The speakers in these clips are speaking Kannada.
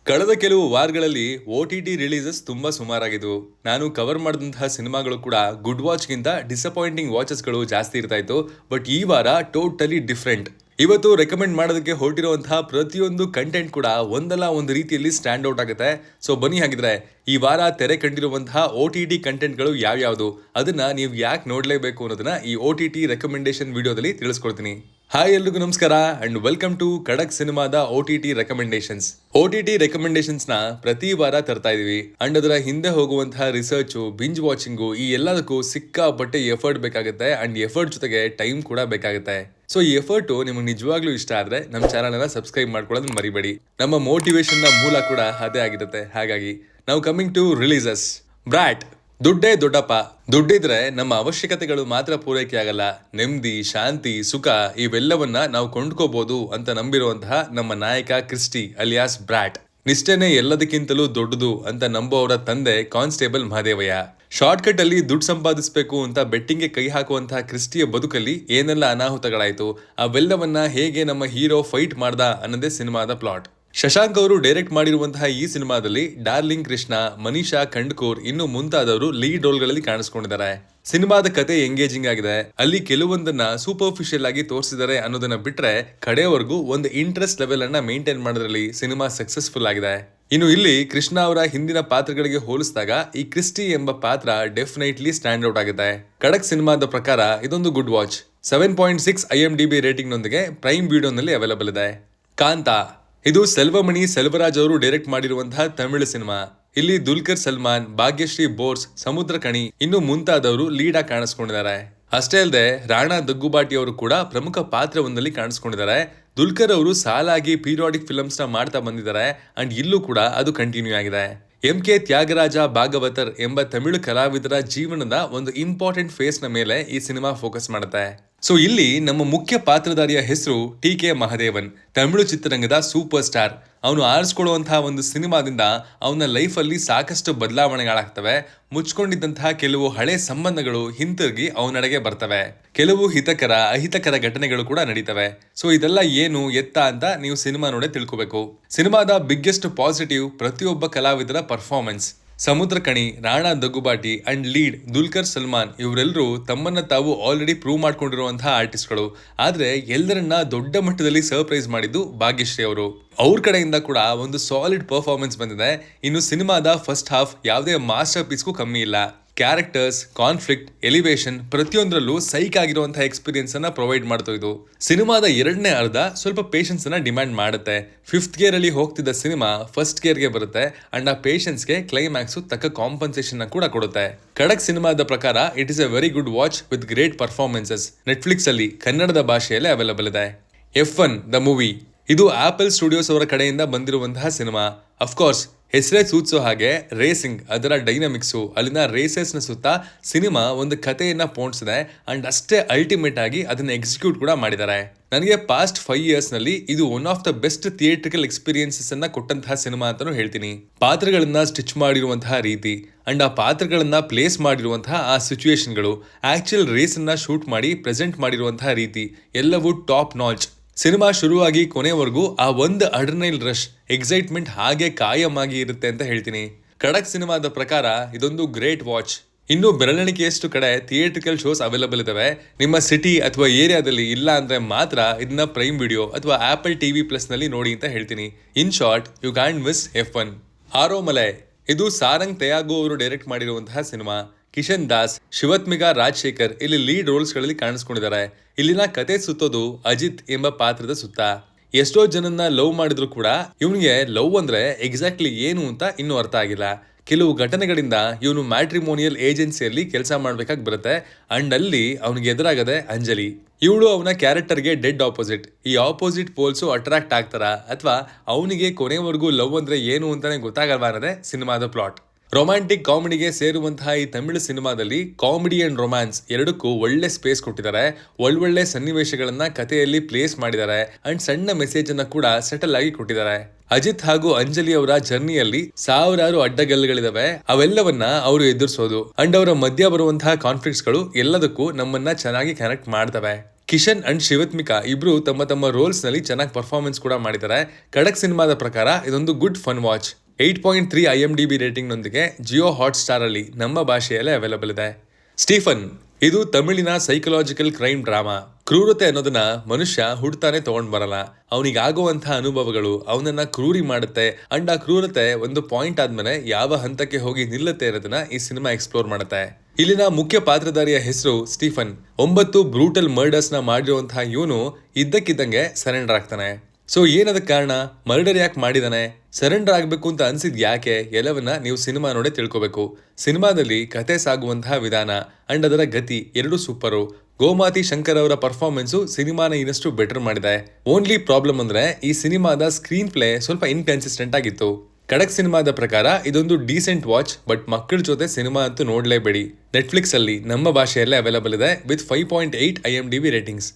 ಕಳೆದ ಕೆಲವು ವಾರಗಳಲ್ಲಿ OTT ರಿಲೀಸಸ್ ತುಂಬಾ ಸುಮಾರಾಗಿದ್ವು. ನಾನು ಕವರ್ ಮಾಡಿದಂತಹ ಸಿನಿಮಾಗಳು ಕೂಡ ಗುಡ್ ವಾಚ್ಗಿಂತ ಡಿಸಪಾಯಿಂಟಿಂಗ್ ವಾಚಸ್ಗಳು ಜಾಸ್ತಿ ಇರ್ತಾ ಇತ್ತು. ಬಟ್ ಈ ವಾರ ಟೋಟಲಿ ಡಿಫ್ರೆಂಟ್. ಇವತ್ತು ರೆಕಮೆಂಡ್ ಮಾಡೋದಕ್ಕೆ ಹೊರಟಿರುವಂತಹ ಪ್ರತಿಯೊಂದು ಕಂಟೆಂಟ್ ಕೂಡ ಒಂದಲ್ಲ ಒಂದು ರೀತಿಯಲ್ಲಿ ಸ್ಟ್ಯಾಂಡ್ ಔಟ್ ಆಗುತ್ತೆ. ಸೊ ಬನ್ನಿ, ಹಾಗಿದ್ರೆ ಈ ವಾರ ತೆರೆ ಕಂಡಿರುವಂತಹ OTT ಕಂಟೆಂಟ್ಗಳು ಯಾವ್ಯಾವುದು, ಅದನ್ನ ನೀವು ಯಾಕೆ ನೋಡ್ಲೇಬೇಕು ಅನ್ನೋದನ್ನ ಈ OTT ರೆಕಮೆಂಡೇಶನ್ ವಿಡಿಯೋದಲ್ಲಿ ತಿಳಿಸ್ಕೊಡ್ತೀನಿ. ಹಾಯ್, ಎಲ್ರಿಗೂ ನಮಸ್ಕಾರ ಅಂಡ್ ವೆಲ್ಕಮ್ ಟು ಖಡಕ್ ಸಿನಿಮಾದ OTT ರೆಕಮೆಂಡೇಶನ್ಸ್. OTT ರೆಕಮೆಂಡೇಶನ್ಸ್ ನ ಪ್ರತಿ ವಾರ ತರ್ತಾ ಇದೀವಿ ಅಂಡ್ ಅದರ ಹಿಂದೆ ಹೋಗುವಂತಹ ರಿಸರ್ಚು, ಬಿಂಜ್ ವಾಚಿಂಗು, ಈ ಎಲ್ಲದಕ್ಕೂ ಸಿಕ್ಕಾಪಟ್ಟೆ ಎಫರ್ಟ್ ಬೇಕಾಗುತ್ತೆ ಅಂಡ್ ಎಫರ್ಟ್ ಜೊತೆಗೆ ಟೈಮ್ ಕೂಡ ಬೇಕಾಗುತ್ತೆ. ಸೊ ಈ ಎಫರ್ಟ್ ನಿಮಗೆ ನಿಜವಾಗ್ಲೂ ಇಷ್ಟ ಆದ್ರೆ ನಮ್ಮ ಚಾನಲ್ ಅನ್ನ ಸಬ್ಸ್ಕ್ರೈಬ್ ಮಾಡ್ಕೊಳ್ಳೋದನ್ನ ಮರಿಬೇಡಿ. ನಮ್ಮ ಮೋಟಿವೇಶನ್ ನ ಮೂಲ ಕೂಡ ಅದೇ ಆಗಿರುತ್ತೆ. ಹಾಗಾಗಿ ನಾವು ಕಮಿಂಗ್ ಟು ರಿಲೀಸಸ್. ಬ್ರಾಟ್. ದುಡ್ಡೇ ದೊಡ್ಡಪ್ಪ. ದುಡ್ಡಿದ್ರೆ ನಮ್ಮ ಅವಶ್ಯಕತೆಗಳು ಮಾತ್ರ ಪೂರೈಕೆ ಆಗಲ್ಲ, ನೆಮ್ಮದಿ, ಶಾಂತಿ, ಸುಖ ಇವೆಲ್ಲವನ್ನ ನಾವು ಕೊಂಡ್ಕೋಬಹುದು ಅಂತ ನಂಬಿರುವಂತಹ ನಮ್ಮ ನಾಯಕ ಕ್ರಿಸ್ಟಿ ಅಲಿಯಾಸ್ ಬ್ರಾಟ್. ನಿಷ್ಠೆನೇ ಎಲ್ಲದಕ್ಕಿಂತಲೂ ದೊಡ್ಡದು ಅಂತ ನಂಬುವವರ ತಂದೆ ಕಾನ್ಸ್ಟೇಬಲ್ ಮಹದೇವಯ್ಯ. ಶಾರ್ಟ್ ಕಟ್ ಅಲ್ಲಿ ದುಡ್ಡು ಸಂಪಾದಿಸಬೇಕು ಅಂತ ಬೆಟ್ಟಿಂಗ್ಗೆ ಕೈ ಹಾಕುವಂತಹ ಕ್ರಿಸ್ಟಿಯ ಬದುಕಲ್ಲಿ ಏನೆಲ್ಲ ಅನಾಹುತಗಳಾಯ್ತು, ಅವೆಲ್ಲವನ್ನ ಹೇಗೆ ನಮ್ಮ ಹೀರೋ ಫೈಟ್ ಮಾಡ್ದ ಅನ್ನೋದೇ ಸಿನಿಮಾದ ಪ್ಲಾಟ್. ಶಶಾಂಕ್ ಅವರು ಡೈರೆಕ್ಟ್ ಮಾಡಿರುವಂತಹ ಈ ಸಿನಿಮಾದಲ್ಲಿ ಡಾರ್ಲಿಂಗ್ ಕೃಷ್ಣ, ಮನೀಷಾ ಖಂಡ್ಕೂರ್ ಇನ್ನು ಮುಂತಾದವರು ಲೀಡ್ ರೋಲ್ಗಳಲ್ಲಿ ಕಾಣಿಸ್ಕೊಂಡಿದ್ದಾರೆ. ಸಿನಿಮಾದ ಕತೆ ಎಂಗೇಜಿಂಗ್ ಆಗಿದೆ. ಅಲ್ಲಿ ಕೆಲವೊಂದನ್ನ ಸೂಪರ್ಫಿಷಿಯಲ್ ಆಗಿ ತೋರಿಸಿದ್ದಾರೆ ಅನ್ನೋದನ್ನ ಬಿಟ್ರೆ ಕಡೆಯವರೆಗೂ ಒಂದು ಇಂಟ್ರೆಸ್ಟ್ ಲೆವೆಲ್ ಅನ್ನ ಮೇಂಟೈನ್ ಮಾಡೋದ್ರಲ್ಲಿ ಸಿನಿಮಾ ಸಕ್ಸಸ್ಫುಲ್ ಆಗಿದೆ. ಇನ್ನು ಇಲ್ಲಿ ಕೃಷ್ಣ ಅವರ ಹಿಂದಿನ ಪಾತ್ರಗಳಿಗೆ ಹೋಲಿಸಿದಾಗ ಈ ಕ್ರಿಸ್ಟಿ ಎಂಬ ಪಾತ್ರ ಡೆಫಿನೆಟ್ಲಿ ಸ್ಟ್ಯಾಂಡ್ ಔಟ್ ಆಗಿದೆ. ಖಡಕ್ ಸಿನಿಮಾದ ಪ್ರಕಾರ ಇದೊಂದು ಗುಡ್ ವಾಚ್. 7.6 IMDb ರೇಟಿಂಗ್ ನೊಂದಿಗೆ ಪ್ರೈಮ್ ವಿಡಿಯೋನಲ್ಲಿ ಅವೈಲಬಲ್ ಇದೆ. ಕಾಂತ. ಇದು ಸೆಲ್ವಮಣಿ ಸೆಲ್ವರಾಜ್ ಅವರು ಡೈರೆಕ್ಟ್ ಮಾಡಿರುವಂತಹ ತಮಿಳು ಸಿನಿಮಾ. ಇಲ್ಲಿ ದುಲ್ಕರ್ ಸಲ್ಮಾನ್, ಭಾಗ್ಯಶ್ರೀ ಬೋರ್ಸ್, ಸಮುದ್ರಕಣಿ ಇನ್ನು ಮುಂತಾದವರು ಲೀಡ್ ಆಗಿ ಕಾಣಿಸ್ಕೊಂಡಿದ್ದಾರೆ. ಅಷ್ಟೇ ಅಲ್ಲದೆ ರಾಣಾ ದಗ್ಗುಬಾಟಿ ಅವರು ಕೂಡ ಪ್ರಮುಖ ಪಾತ್ರವೊಂದಲ್ಲಿ ಕಾಣಿಸ್ಕೊಂಡಿದ್ದಾರೆ. ದುಲ್ಕರ್ ಅವರು ಸಾಲಾಗಿ ಪೀರಿಯಾಡಿಕ್ ಫಿಲ್ಮ್ಸ್ ನ ಮಾಡ್ತಾ ಬಂದಿದ್ದಾರೆ ಅಂಡ್ ಇಲ್ಲೂ ಕೂಡ ಅದು ಕಂಟಿನ್ಯೂ ಆಗಿದೆ. MK ತ್ಯಾಗರಾಜ ಭಾಗವತರ್ ಎಂಬ ತಮಿಳು ಕಲಾವಿದರ ಜೀವನದ ಒಂದು ಇಂಪಾರ್ಟೆಂಟ್ ಫೇಸ್ ನ ಮೇಲೆ ಈ ಸಿನಿಮಾ ಫೋಕಸ್ ಮಾಡುತ್ತೆ. ಸೊ ಇಲ್ಲಿ ನಮ್ಮ ಮುಖ್ಯ ಪಾತ್ರಧಾರಿಯ ಹೆಸರು TK ಮಹದೇವನ್, ತಮಿಳು ಚಿತ್ರರಂಗದ ಸೂಪರ್ ಸ್ಟಾರ್. ಅವನು ಆರಿಸ್ಕೊಳ್ಳುವಂತಹ ಒಂದು ಸಿನಿಮಾದಿಂದ ಅವನ ಲೈಫ್ ಅಲ್ಲಿ ಸಾಕಷ್ಟು ಬದಲಾವಣೆಗಳಾಗ್ತವೆ. ಮುಚ್ಕೊಂಡಿದ್ದಂತಹ ಕೆಲವು ಹಳೆ ಸಂಬಂಧಗಳು ಹಿಂತಿರುಗಿ ಅವನಡೆಗೆ ಬರ್ತವೆ. ಕೆಲವು ಹಿತಕರ ಅಹಿತಕರ ಘಟನೆಗಳು ಕೂಡ ನಡೀತವೆ. ಸೊ ಇದೆಲ್ಲ ಏನು ಎತ್ತ ಅಂತ ನೀವು ಸಿನಿಮಾ ನೋಡೇ ತಿಳ್ಕೋಬೇಕು. ಸಿನಿಮಾದ ಬಿಗ್ಗೆಸ್ಟ್ ಪಾಸಿಟಿವ್ ಪ್ರತಿಯೊಬ್ಬ ಕಲಾವಿದರ performance. Samuthirakani, Rana Daggubati and lead Dulquer Salmaan ಇವರೆಲ್ಲರೂ ತಮ್ಮನ್ನ ತಾವು ಆಲ್ರೆಡಿ ಪ್ರೂವ್ ಮಾಡ್ಕೊಂಡಿರುವಂತಹ ಆರ್ಟಿಸ್ಟ್ಗಳು. ಆದ್ರೆ ಎಲ್ಲರನ್ನ ದೊಡ್ಡ ಮಟ್ಟದಲ್ಲಿ ಸರ್ಪ್ರೈಸ್ ಮಾಡಿದ್ದು ಭಾಗ್ಯಶ್ರೀ ಅವರು. ಅವ್ರ ಕಡೆಯಿಂದ ಕೂಡ ಒಂದು ಸಾಲಿಡ್ ಪರ್ಫಾರ್ಮೆನ್ಸ್ ಬಂದಿದೆ. ಇನ್ನು ಸಿನಿಮಾದ ಫಸ್ಟ್ ಹಾಫ್ ಯಾವುದೇ ಮಾಸ್ಟರ್ ಪೀಸ್ಗೂ ಕಮ್ಮಿ ಇಲ್ಲ. ಕ್ಯಾರೆಕ್ಟರ್ಸ್, ಕಾನ್ಫ್ಲಿಕ್ಟ್, ಎಲಿವೇಶನ್ ಪ್ರತಿಯೊಂದರಲ್ಲೂ ಸೈಕ್ ಆಗಿರುವಂತಹ ಎಕ್ಸ್ಪೀರಿಯನ್ಸ್ ಅನ್ನ ಪ್ರೊವೈಡ್ ಮಾಡ್ತಾ ಇದು. ಸಿನಿಮಾದ ಎರಡನೇ ಅರ್ಧ ಸ್ವಲ್ಪ ಪೇಷನ್ಸ್ ಅನ್ನ ಡಿಮ್ಯಾಂಡ್ ಮಾಡುತ್ತೆ. 5th ಗೇರ್ ಅಲ್ಲಿ ಹೋಗ್ತಿದ್ದ ಸಿನಿಮಾ ಫಸ್ಟ್ ಗೇರ್ಗೆ ಬರುತ್ತೆ ಅಂಡ್ ಆ ಪೇಷನ್ಸ್ಗೆ ಕ್ಲೈಮ್ಯಾಕ್ಸ್ ತಕ್ಕ ಕಾಂಪನ್ಸೇಷನ್ ಕೂಡ ಕೊಡುತ್ತೆ. ಖಡಕ್ ಸಿನಿಮಾದ ಪ್ರಕಾರ it is A very good watch with great performances. Netflix ಅಲ್ಲಿ ಕನ್ನಡದ ಭಾಷೆಯಲ್ಲಿ ಅವೈಲಬಲ್ ಇದೆ. F1 the movie. ಇದು ಆಪಲ್ ಸ್ಟುಡಿಯೋಸ್ ಅವರ ಕಡೆಯಿಂದ ಬಂದಿರುವಂತಹ ಸಿನಿಮಾ. ಅಫ್ಕೋರ್ಸ್ ಹೆಸರೇ ಸೂಚಿಸೋ ಹಾಗೆ ರೇಸಿಂಗ್, ಅದರ ಡೈನಮಿಕ್ಸು, ಅಲ್ಲಿನ ರೇಸಸ್ ನ ಸುತ್ತ ಸಿನಿಮಾ ಒಂದು ಕಥೆಯನ್ನ ಪೋಣಿಸಿದೆ ಅಂಡ್ ಅಷ್ಟೇ ಅಲ್ಟಿಮೇಟ್ ಆಗಿ ಅದನ್ನ ಎಕ್ಸಿಕ್ಯೂಟ್ ಕೂಡ ಮಾಡಿದ್ದಾರೆ. ನನಗೆ ಪಾಸ್ಟ್ 5 years ನಲ್ಲಿ ಇದು one of the best theatrical experiences ಅನ್ನ ಕೊಟ್ಟಂತಹ ಸಿನಿಮಾ ಅಂತಾನು ಹೇಳ್ತೀನಿ. ಪಾತ್ರಗಳನ್ನ ಸ್ಟಿಚ್ ಮಾಡಿರುವಂತಹ ರೀತಿ ಅಂಡ್ ಆ ಪಾತ್ರಗಳನ್ನ ಪ್ಲೇಸ್ ಮಾಡಿರುವಂತಹ ಆ ಸಿಚುವೇಶನ್ಗಳು, ಆಕ್ಚುಯಲ್ ರೇಸ್ ಅನ್ನ ಶೂಟ್ ಮಾಡಿ ಪ್ರೆಸೆಂಟ್ ಮಾಡಿರುವಂತಹ ರೀತಿ ಎಲ್ಲವೂ ಟಾಪ್ ನಾಚ್. ಸಿನಿಮಾ ಶುರುವಾಗಿ ಕೊನೆವರೆಗೂ ಆ ಒಂದು ಅಡ್ರಿನಲ್ ರಶ್, ಎಕ್ಸೈಟ್ಮೆಂಟ್ ಹಾಗೆ ಕಾಯಮಾಗಿ ಇರುತ್ತೆ ಅಂತ ಹೇಳ್ತೀನಿ. ಖಡಕ್ ಸಿನಿಮಾದ ಪ್ರಕಾರ ಇದೊಂದು ಗ್ರೇಟ್ ವಾಚ್. ಇನ್ನು ಬೆರಳೆಣಿಕೆಯಷ್ಟು ಕಡೆ ಥಿಯೇಟ್ರಿಕಲ್ ಶೋಸ್ ಅವೈಲಬಲ್ ಇದಾವೆ. ನಿಮ್ಮ ಸಿಟಿ ಅಥವಾ ಏರಿಯಾದಲ್ಲಿ ಇಲ್ಲ ಅಂದ್ರೆ ಮಾತ್ರ ಇದನ್ನ ಪ್ರೈಮ್ ವಿಡಿಯೋ ಅಥವಾ ಆಪಲ್ TV+ ನಲ್ಲಿ ನೋಡಿ ಅಂತ ಹೇಳ್ತೀನಿ. In short, you can miss F1. Aaromaley. ಇದು ಸಾರಂಗ್ ತೆಯಾಗೋ ಅವರು ಡೈರೆಕ್ಟ್ ಮಾಡಿರುವಂತಹ ಸಿನಿಮಾ. ಕಿಶನ್ ದಾಸ್, ಶಿವತ್ಮಿಕಾ ರಾಜಶೇಖರ್ ಇಲ್ಲಿ ಲೀಡ್ ರೋಲ್ಸ್ ಗಳಲ್ಲಿ ಕಾಣಿಸ್ಕೊಂಡಿದ್ದಾರೆ. ಇಲ್ಲಿನ ಕತೆ ಸುತ್ತೋದು ಅಜಿತ್ ಎಂಬ ಪಾತ್ರದ ಸುತ್ತ. ಎಷ್ಟೋ ಜನನ್ನ ಲವ್ ಮಾಡಿದ್ರು ಕೂಡ ಇವನಿಗೆ ಲವ್ ಅಂದ್ರೆ ಎಕ್ಸಾಕ್ಟ್ಲಿ ಏನು ಅಂತ ಇನ್ನೂ ಅರ್ಥ ಆಗಿಲ್ಲ. ಕೆಲವು ಘಟನೆಗಳಿಂದ ಇವನು ಮ್ಯಾಟ್ರಿಮೋನಿಯಲ್ ಏಜೆನ್ಸಿಯಲ್ಲಿ ಕೆಲಸ ಮಾಡ್ಬೇಕಾಗಿ ಬರುತ್ತೆ ಅಂಡ್ ಅಲ್ಲಿ ಅವನಿಗೆ ಎದುರಾಗದೆ ಅಂಜಲಿ. ಇವಳು ಅವನ ಕ್ಯಾರೆಕ್ಟರ್ಗೆ ಡೆಡ್ ಆಪೋಸಿಟ್. ಈ ಆಪೋಸಿಟ್ ಪೋಲ್ಸು ಅಟ್ರಾಕ್ಟ್ ಆಗ್ತಾರ ಅಥವಾ ಅವನಿಗೆ ಕೊನೆವರೆಗೂ ಲವ್ ಅಂದ್ರೆ ಏನು ಅಂತಾನೆ ಗೊತ್ತಾಗಲ್ವಾ ಅನ್ನೋದೇ ಸಿನಿಮಾದ ಪ್ಲಾಟ್. ರೊಮ್ಯಾಂಟಿಕ್ ಕಾಮಿಡಿಗೆ ಸೇರುವಂತಹ ಈ ತಮಿಳು ಸಿನಿಮಾದಲ್ಲಿ ಕಾಮಿಡಿ ಅಂಡ್ ರೊಮ್ಯಾನ್ಸ್ ಎರಡಕ್ಕೂ ಒಳ್ಳೆ ಸ್ಪೇಸ್ ಕೊಟ್ಟಿದ್ದಾರೆ. ಒಳ್ಳೊಳ್ಳೆ ಸನ್ನಿವೇಶಗಳನ್ನ ಕಥೆಯಲ್ಲಿ ಪ್ಲೇಸ್ ಮಾಡಿದ್ದಾರೆ ಅಂಡ್ ಸಣ್ಣ ಮೆಸೇಜ್ ಅನ್ನ ಕೂಡ ಸೆಟಲ್ ಆಗಿ ಕೊಟ್ಟಿದ್ದಾರೆ. ಅಜಿತ್ ಹಾಗೂ ಅಂಜಲಿ ಅವರ ಜರ್ನಿಯಲ್ಲಿ ಸಾವಿರಾರು ಅಡ್ಡಗಲ್ಲುಗಳಿದಾವೆ. ಅವೆಲ್ಲವನ್ನ ಅವರು ಎದುರಿಸೋದು ಅಂಡ್ ಅವರ ಮಧ್ಯ ಬರುವಂತಹ ಕಾನ್ಫ್ಲಿಕ್ಟ್ಸ್ ಗಳು ಎಲ್ಲದಕ್ಕೂ ನಮ್ಮನ್ನ ಚೆನ್ನಾಗಿ ಕನೆಕ್ಟ್ ಮಾಡ್ತವೆ. ಕಿಶನ್ ಅಂಡ್ ಶಿವತ್ಮಿಕಾ ಇಬ್ರು ತಮ್ಮ ತಮ್ಮ ರೋಲ್ಸ್ ನಲ್ಲಿ ಚೆನ್ನಾಗಿ ಪರ್ಫಾರ್ಮೆನ್ಸ್ ಕೂಡ ಮಾಡಿದ್ದಾರೆ. ಖಡಕ್ ಸಿನಿಮಾದ ಪ್ರಕಾರ ಇದೊಂದು good fun watch. 8.3 IMDb rating ನೊಂದಿಗೆ ಜಿಯೋ ಹಾಟ್ ಸ್ಟಾರ್ ಅಲ್ಲಿ ನಮ್ಮ ಭಾಷೆಯಲ್ಲೇ ಅವೈಲಬಲ್ ಇದೆ. ಸ್ಟೀಫನ್ ಇದು ತಮಿಳಿನ ಸೈಕಲಾಜಿಕಲ್ ಕ್ರೈಮ್ ಡ್ರಾಮಾ. ಕ್ರೂರತೆ ಅನ್ನೋದನ್ನ ಮನುಷ್ಯ ಹುಡ್ತಾನೆ ತಗೊಂಡ್ ಬರಲ್ಲ. ಅವನಿಗಾಗುವಂತಹ ಅನುಭವಗಳು ಅವನನ್ನ ಕ್ರೂರಿ ಮಾಡುತ್ತೆ. ಅಂಡ್ ಆ ಕ್ರೂರತೆ ಒಂದು ಪಾಯಿಂಟ್ ಆದ್ಮೇಲೆ ಯಾವ ಹಂತಕ್ಕೆ ಹೋಗಿ ನಿಲ್ಲುತ್ತೆ ಇರೋದನ್ನ ಈ ಸಿನಿಮಾ ಎಕ್ಸ್ಪ್ಲೋರ್ ಮಾಡುತ್ತೆ. ಇಲ್ಲಿನ ಮುಖ್ಯ ಪಾತ್ರಧಾರಿಯ ಹೆಸರು ಸ್ಟೀಫನ್. 9 ಬ್ರೂಟಲ್ ಮರ್ಡರ್ಸ್ ನ ಮಾಡಿರುವಂತಹ ಇವನು ಇದ್ದಕ್ಕಿದ್ದಂಗೆ ಸರೆಂಡರ್ ಆಗ್ತಾನೆ. ಸೊ ಏನದಕ್ಕೆ ಕಾರಣ, ಮರ್ಡರ್ ಯಾಕೆ ಮಾಡಿದಾನೆ, ಸರೆಂಡರ್ ಆಗ್ಬೇಕು ಅಂತ ಅನ್ಸಿದ್ ಯಾಕೆ, ಎಲ್ಲವನ್ನ ನೀವು ಸಿನಿಮಾ ನೋಡೇ ತಿಳ್ಕೊಬೇಕು. ಸಿನಿಮಾದಲ್ಲಿ ಕತೆ ಸಾಗುವಂತಹ ವಿಧಾನ ಅಂಡ್ ಅದರ ಗತಿ ಎರಡು ಸೂಪರು. ಗೋಮಾತಿ ಶಂಕರ್ ಅವರ ಪರ್ಫಾರ್ಮೆನ್ಸು ಸಿನಿಮಾನ ಇನ್ನಷ್ಟು ಬೆಟರ್ ಮಾಡಿದೆ. ಓನ್ಲಿ ಪ್ರಾಬ್ಲಮ್ ಅಂದ್ರೆ ಈ ಸಿನಿಮಾದ ಸ್ಕ್ರೀನ್ ಪ್ಲೇ ಸ್ವಲ್ಪ ಇನ್ಕನ್ಸಿಸ್ಟೆಂಟ್ ಆಗಿತ್ತು. ಖಡಕ್ ಸಿನಿಮಾದ ಪ್ರಕಾರ ಇದೊಂದು ಡೀಸೆಂಟ್ ವಾಚ್, ಬಟ್ ಮಕ್ಕಳ ಜೊತೆ ಸಿನಿಮಾ ಅಂತೂ ನೋಡ್ಲೇಬೇಡಿ. ನೆಟ್ಫ್ಲಿಕ್ಸ್ ಅಲ್ಲಿ ನಮ್ಮ ಭಾಷೆಯಲ್ಲೇ ಅವೈಲಬಲ್ ಇದೆ ವಿತ್ 5.8 IMDb ರೇಟಿಂಗ್ಸ್.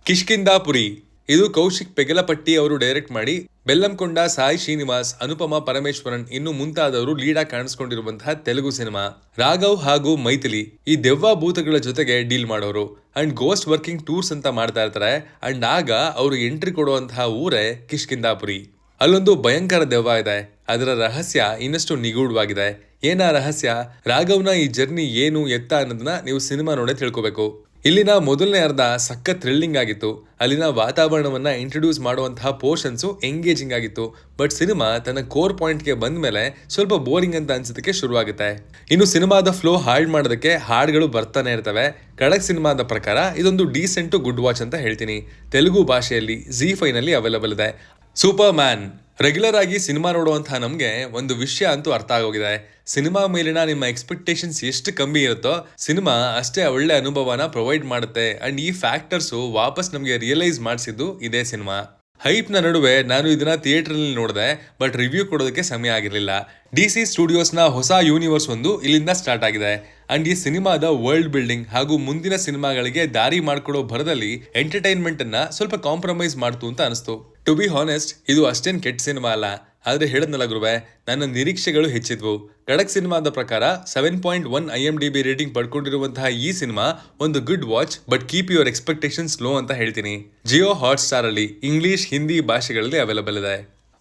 ಕಿಷ್ಕಿಂಧಾಪುರಿ ಇದು ಕೌಶಿಕ್ ಪೆಗಲಪಟ್ಟಿ ಅವರು ಡೈರೆಕ್ಟ್ ಮಾಡಿ ಬೆಲ್ಲಂಕೊಂಡ ಸಾಯಿ ಶ್ರೀನಿವಾಸ್, ಅನುಪಮಾ ಪರಮೇಶ್ವರನ್ ಇನ್ನು ಮುಂತಾದವರು ಲೀಡ್ ಆಗಿ ಕಾಣಿಸ್ಕೊಂಡಿರುವಂತಹ ತೆಲುಗು ಸಿನಿಮಾ. ರಾಘವ್ ಹಾಗೂ ಮೈಥಿಲಿ ಈ ದೆವ್ವ ಭೂತಗಳ ಜೊತೆಗೆ ಡೀಲ್ ಮಾಡೋರು ಅಂಡ್ ಗೋಸ್ಟ್ ವರ್ಕಿಂಗ್ ಟೂರ್ಸ್ ಅಂತ ಮಾಡ್ತಾ ಇರ್ತಾರೆ. ಅಂಡ್ ಆಗ ಅವರು ಎಂಟ್ರಿ ಕೊಡುವಂತಹ ಊರೇ ಕಿಷ್ಕಿಂಧಾಪುರಿ. ಅಲ್ಲೊಂದು ಭಯಂಕರ ದೆವ್ವ ಇದೆ. ಅದರ ರಹಸ್ಯ ಇನ್ನಷ್ಟು ನಿಗೂಢವಾಗಿದೆ. ಏನ ರಹಸ್ಯ, ರಾಘವ್ನ ಈ ಜರ್ನಿ ಏನು ಎತ್ತ ಅನ್ನೋದನ್ನ ನೀವು ಸಿನಿಮಾ ನೋಡೇ ತಿಳ್ಕೊಬೇಕು. ಇಲ್ಲಿನ ಮೊದಲನೇ ಅರ್ಧ ಸಖತ್ ಥ್ರಿಲ್ಲಿಂಗ್ ಆಗಿತ್ತು. ಅಲ್ಲಿನ ವಾತಾವರಣವನ್ನ ಇಂಟ್ರೊಡ್ಯೂಸ್ ಮಾಡುವಂತಹ ಪೋರ್ಷನ್ಸು ಎಂಗೇಜಿಂಗ್ ಆಗಿತ್ತು. ಬಟ್ ಸಿನಿಮಾ ತನ್ನ ಕೋರ್ ಪಾಯಿಂಟ್ಗೆ ಬಂದ ಮೇಲೆ ಸ್ವಲ್ಪ ಬೋರಿಂಗ್ ಅಂತ ಅನ್ಸೋದಕ್ಕೆ ಶುರುವಾಗುತ್ತೆ. ಇನ್ನು ಸಿನಿಮಾದ ಫ್ಲೋ ಹಾಳು ಮಾಡೋದಕ್ಕೆ ಹಾಡುಗಳು ಬರ್ತಾನೆ ಇರ್ತವೆ. ಖಡಕ್ ಸಿನಿಮಾದ ಪ್ರಕಾರ ಇದೊಂದು ಡೀಸೆಂಟು ಗುಡ್ ವಾಚ್ ಅಂತ ಹೇಳ್ತೀನಿ. ತೆಲುಗು ಭಾಷೆಯಲ್ಲಿ ZEE5 ನಲ್ಲಿ ಅವೈಲಬಲ್ ಇದೆ. ಸೂಪರ್ ಮ್ಯಾನ್ ರೆಗ್ಯುಲರ್ ಆಗಿ ಸಿನಿಮಾ ನೋಡುವಂತಹ ನಮ್ಗೆ ಒಂದು ವಿಷಯ ಅಂತೂ ಅರ್ಥ ಆಗೋಗಿದೆ. ಸಿನಿಮಾ ಮೇಲಿನ ನಿಮ್ಮ ಎಕ್ಸ್ಪೆಕ್ಟೇಷನ್ಸ್ ಎಷ್ಟು ಕಮ್ಮಿ ಇರುತ್ತೋ ಸಿನಿಮಾ ಅಷ್ಟೇ ಒಳ್ಳೆ ಅನುಭವನ ಪ್ರೊವೈಡ್ ಮಾಡುತ್ತೆ. ಅಂಡ್ ಈ ಫ್ಯಾಕ್ಟರ್ಸು ವಾಪಸ್ ನಮಗೆ ರಿಯಲೈಸ್ ಮಾಡಿಸಿದ್ದು ಇದೇ ಸಿನಿಮಾ. ಹೈಪ್ ನ ನಡುವೆ ನಾನು ಇದನ್ನ ಥಿಯೇಟರ್ ನಲ್ಲಿ ನೋಡಿದೆ, ಬಟ್ ರಿವ್ಯೂ ಕೊಡೋದಕ್ಕೆ ಸಮಯ ಆಗಿರಲಿಲ್ಲ. DC ಸ್ಟುಡಿಯೋಸ್ ನ ಹೊಸ ಯೂನಿವರ್ಸ್ ಒಂದು ಇಲ್ಲಿಂದ ಸ್ಟಾರ್ಟ್ ಆಗಿದೆ. ಅಂಡ್ ಈ ಸಿನಿಮಾದ ವರ್ಲ್ಡ್ ಬಿಲ್ಡಿಂಗ್ ಹಾಗೂ ಮುಂದಿನ ಸಿನಿಮಾಗಳಿಗೆ ದಾರಿ ಮಾಡ್ಕೊಡೋ ಭರದಲ್ಲಿ ಎಂಟರ್ಟೈನ್ಮೆಂಟ್ ಅನ್ನ ಸ್ವಲ್ಪ ಕಾಂಪ್ರಮೈಸ್ ಮಾಡ್ತು ಅಂತ ಅನಿಸ್ತು. ಟು ಬಿ ಹಾನೆಸ್ಟ್ ಇದು ಅಷ್ಟೇನ್ ಕೆಟ್ಟ ಸಿನಿಮಾ ಅಲ್ಲ. ಆದ್ರೆ ಹೇಳದ್ನಲ್ಲ ಗುರುವೆ, ನನ್ನ ನಿರೀಕ್ಷೆಗಳು ಹೆಚ್ಚಿದ್ವು. ಖಡಕ್ ಸಿನಿಮಾದ ಪ್ರಕಾರ 7.1 IMDb ರೇಟಿಂಗ್ ಪಡ್ಕೊಂಡಿರುವಂತಹ ಈ ಸಿನಿಮಾ ಒಂದು good watch, but keep your expectations low ಅಂತ ಹೇಳ್ತೀನಿ. ಜಿಯೋ ಹಾಟ್ ಸ್ಟಾರ್ ಅಲ್ಲಿ ಇಂಗ್ಲಿಷ್, ಹಿಂದಿ ಭಾಷೆಗಳಲ್ಲಿ ಅವೈಲಬಲ್ ಇದೆ.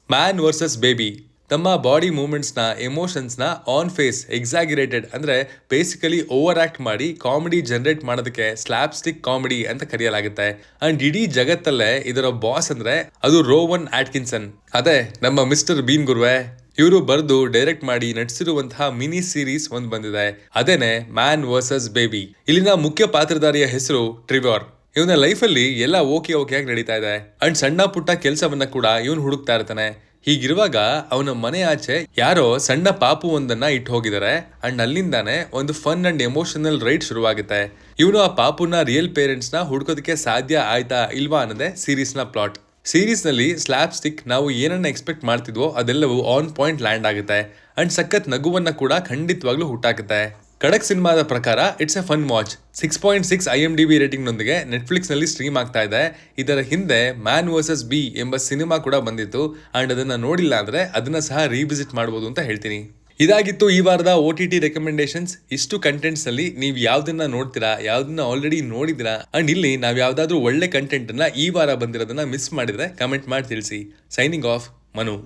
ಮ್ಯಾನ್ ವರ್ಸಸ್ ಬೇಬಿ ತಮ್ಮ ಬಾಡಿ ಮೂವ್ಮೆಂಟ್ಸ್ ನ, ಎಮೋಷನ್ಸ್ ನ ಆನ್ ಫೇಸ್ ಎಕ್ಸಾಗಿರೇಟೆಡ್ ಅಂದ್ರೆ ಬೇಸಿಕಲಿ ಓವರ್ ಆಕ್ಟ್ ಮಾಡಿ ಕಾಮಿಡಿ ಜನರೇಟ್ ಮಾಡೋದಕ್ಕೆ ಸ್ಲ್ಯಾಪ್ ಸ್ಟಿಕ್ ಕಾಮಿಡಿ ಅಂತ ಕರೆಯಲಾಗುತ್ತೆ. ಅಂಡ್ ಇಡೀ ಜಗತ್ತಲ್ಲೇ ಇದರ ಬಾಸ್ ಅಂದ್ರೆ ಅದು ರೋವನ್ ಆಟ್ಕಿನ್ಸನ್. ಅದೇ ನಮ್ಮ ಮಿಸ್ಟರ್ ಬೀನ್ ಗುರುವೆ. ಇವರು ಬರೆದು ಡೈರೆಕ್ಟ್ ಮಾಡಿ ನಟಿಸಿರುವಂತಹ ಮಿನಿ ಸೀರೀಸ್ ಒಂದು ಬಂದಿದೆ, ಅದೇನೆ ಮ್ಯಾನ್ ವರ್ಸಸ್ ಬೇಬಿ. ಇಲ್ಲಿನ ಮುಖ್ಯ ಪಾತ್ರಧಾರಿಯ ಹೆಸರು ಟ್ರಿವರ್. ಇವನ ಲೈಫ್ ಅಲ್ಲಿ ಎಲ್ಲ ಓಕೆ ಆಗಿ ನಡೀತಾ ಇದೆ. ಅಂಡ್ ಸಣ್ಣ ಪುಟ್ಟ ಕೆಲಸವನ್ನ ಕೂಡ ಇವನು ಹುಡುಕ್ತಾ ಇರ್ತಾನೆ. ಹೀಗಿರುವಾಗ ಅವನ ಮನೆ ಆಚೆ ಯಾರೋ ಸಣ್ಣ ಪಾಪು ಒಂದನ್ನ ಇಟ್ಟು ಹೋಗಿದ್ದಾರೆ. ಅಂಡ್ ಅಲ್ಲಿಂದಾನೆ ಒಂದು ಫನ್ ಅಂಡ್ ಎಮೋಷನಲ್ ರೈಡ್ ಶುರುವಾಗುತ್ತೆ. ಇವನು ಆ ಪಾಪುನ ರಿಯಲ್ ಪೇರೆಂಟ್ಸ್ ನ ಹುಡ್ಕೋದಕ್ಕೆ ಸಾಧ್ಯ ಆಯ್ತಾ ಇಲ್ವಾ ಅನ್ನೋದೇ ಸೀರೀಸ್ ನ ಪ್ಲಾಟ್. ಸೀರೀಸ್ ನಲ್ಲಿ ಸ್ಲ್ಯಾಪ್ ಸ್ಟಿಕ್ ನಾವು ಏನನ್ನ ಎಕ್ಸ್ಪೆಕ್ಟ್ ಮಾಡ್ತಿದ್ವೋ ಅದೆಲ್ಲವೂ ಆನ್ ಪಾಯಿಂಟ್ ಲ್ಯಾಂಡ್ ಆಗುತ್ತೆ. ಅಂಡ್ ಸಖತ್ ನಗುವನ್ನ ಕೂಡ ಖಂಡಿತವಾಗ್ಲೂ ಹುಟ್ಟಾಕುತ್ತೆ. ಖಡಕ್ ಸಿನಿಮಾದ ಪ್ರಕಾರ it's A fun watch. 6.6 IMDb rating ನೊಂದಿಗೆ ನೆಟ್ಫ್ಲಿಕ್ಸ್ ನಲ್ಲಿ ಸ್ಟ್ರೀಮ್ ಆಗ್ತಾ ಇದೆ. ಇದರ ಹಿಂದೆ ಮ್ಯಾನ್ ವರ್ಸಸ್ ಬಿ ಎಂಬ ಸಿನಿಮಾ ಕೂಡ ಬಂದಿತ್ತು. ಅಂಡ್ ಅದನ್ನ ನೋಡಿಲ್ಲ ಅಂದ್ರೆ ಅದನ್ನ ಸಹ ರೀವಿಸಿಟ್ ಮಾಡಬಹುದು ಅಂತ ಹೇಳ್ತೀನಿ. ಇದಾಗಿತ್ತು ಈ ವಾರದ OTT ರೆಕಮೆಂಡೇಶನ್ಸ್. ಇಷ್ಟು ಕಂಟೆಂಟ್ಸ್ ನಲ್ಲಿ ನೀವು ಯಾವ್ದನ್ನ ನೋಡ್ತೀರಾ, ಯಾವ್ದನ್ನ ಆಲ್ರೆಡಿ ನೋಡಿದಿರಾ, ಅಂಡ್ ಇಲ್ಲಿ ನಾವ್ ಯಾವ್ದಾದ್ರು ಒಳ್ಳೆ ಕಂಟೆಂಟ್ ಅನ್ನ ಈ ವಾರ ಬಂದಿರೋದನ್ನ ಮಿಸ್ ಮಾಡಿದ್ರೆ ಕಮೆಂಟ್ ಮಾಡಿ ತಿಳಿಸಿ. Signing off, Manu.